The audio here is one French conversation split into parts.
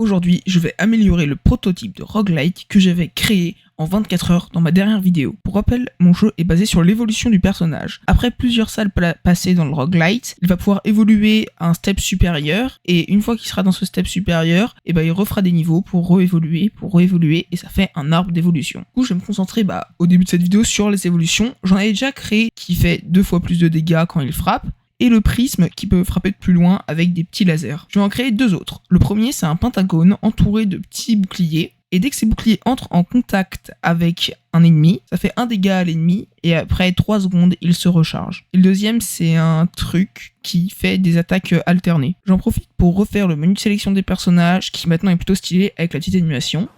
Aujourd'hui, je vais améliorer le prototype de roguelike que j'avais créé en 24 heures dans ma dernière vidéo. Pour rappel, mon jeu est basé sur l'évolution du personnage. Après plusieurs salles passées dans le roguelite, il va pouvoir évoluer à un step supérieur, et une fois qu'il sera dans ce step supérieur, il refera des niveaux pour réévoluer, et ça fait un arbre d'évolution. Du coup, je vais me concentrer au début de cette vidéo sur les évolutions. J'en avais déjà créé qui fait 2 fois plus de dégâts quand il frappe, et le prisme qui peut frapper de plus loin avec des petits lasers. Je vais en créer 2 autres. Le premier, c'est un pentagone entouré de petits boucliers, et dès que ces boucliers entrent en contact avec un ennemi, ça fait 1 dégât à l'ennemi, et après 3 secondes, il se recharge. Et le deuxième, c'est un truc qui fait des attaques alternées. J'en profite pour refaire le menu de sélection des personnages, qui maintenant est plutôt stylé avec la petite animation.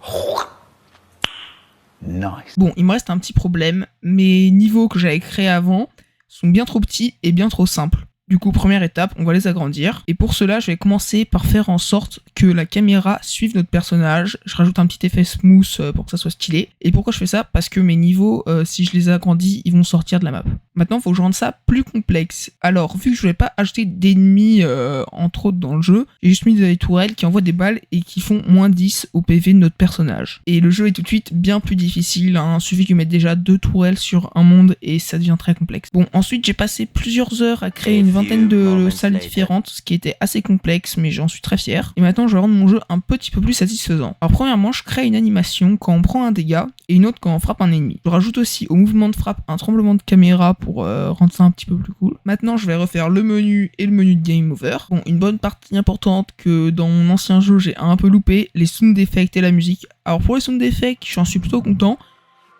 Nice. Bon, il me reste un petit problème, mes niveaux que j'avais créés avant sont bien trop petits et bien trop simples. Du coup, première étape, on va les agrandir. Et pour cela, je vais commencer par faire en sorte que la caméra suive notre personnage. Je rajoute un petit effet smooth pour que ça soit stylé. Et pourquoi je fais ça? Parce que mes niveaux, si je les agrandis, ils vont sortir de la map. Maintenant, il faut que je rende ça plus complexe. Alors, vu que je voulais pas ajouter d'ennemis entre autres dans le jeu, j'ai juste mis des tourelles qui envoient des balles et qui font moins 10 au PV de notre personnage. Et le jeu est tout de suite bien plus difficile. Il suffit que je mette déjà 2 tourelles sur un monde et ça devient très complexe. Bon, ensuite, j'ai passé plusieurs heures à créer une vingtaine de salles différentes, ce qui était assez complexe, mais j'en suis très fier. Et maintenant, je vais rendre mon jeu un petit peu plus satisfaisant. Alors, premièrement, je crée une animation quand on prend un dégât et une autre quand on frappe un ennemi. Je rajoute aussi au mouvement de frappe un tremblement de caméra pour rendre ça un petit peu plus cool. Maintenant, je vais refaire le menu et le menu de Game Over. Bon, une bonne partie importante que dans mon ancien jeu, j'ai un peu loupé, les sound effects et la musique. Alors, pour les sound effects, j'en suis plutôt content.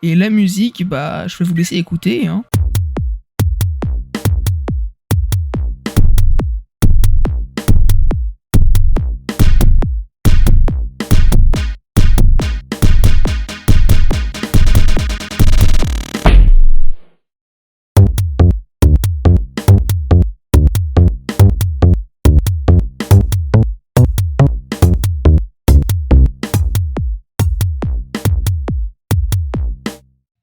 Et la musique, je vais vous laisser écouter,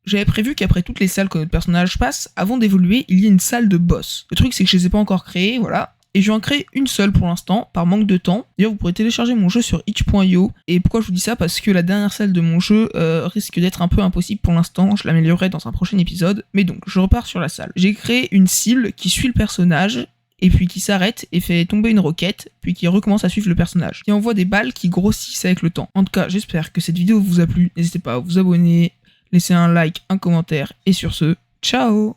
J'avais prévu qu'après toutes les salles que notre personnage passe, avant d'évoluer, il y ait une salle de boss. Le truc, c'est que je les ai pas encore créées, voilà. Et je vais en créer une seule pour l'instant, par manque de temps. D'ailleurs, vous pourrez télécharger mon jeu sur itch.io. Et pourquoi je vous dis ça? Parce que la dernière salle de mon jeu risque d'être un peu impossible pour l'instant. Je l'améliorerai dans un prochain épisode. Mais donc, je repars sur la salle. J'ai créé une cible qui suit le personnage, et puis qui s'arrête et fait tomber une roquette, puis qui recommence à suivre le personnage. Qui envoie des balles qui grossissent avec le temps. En tout cas, j'espère que cette vidéo vous a plu. N'hésitez pas à vous abonner, laissez un like, un commentaire, et sur ce, ciao!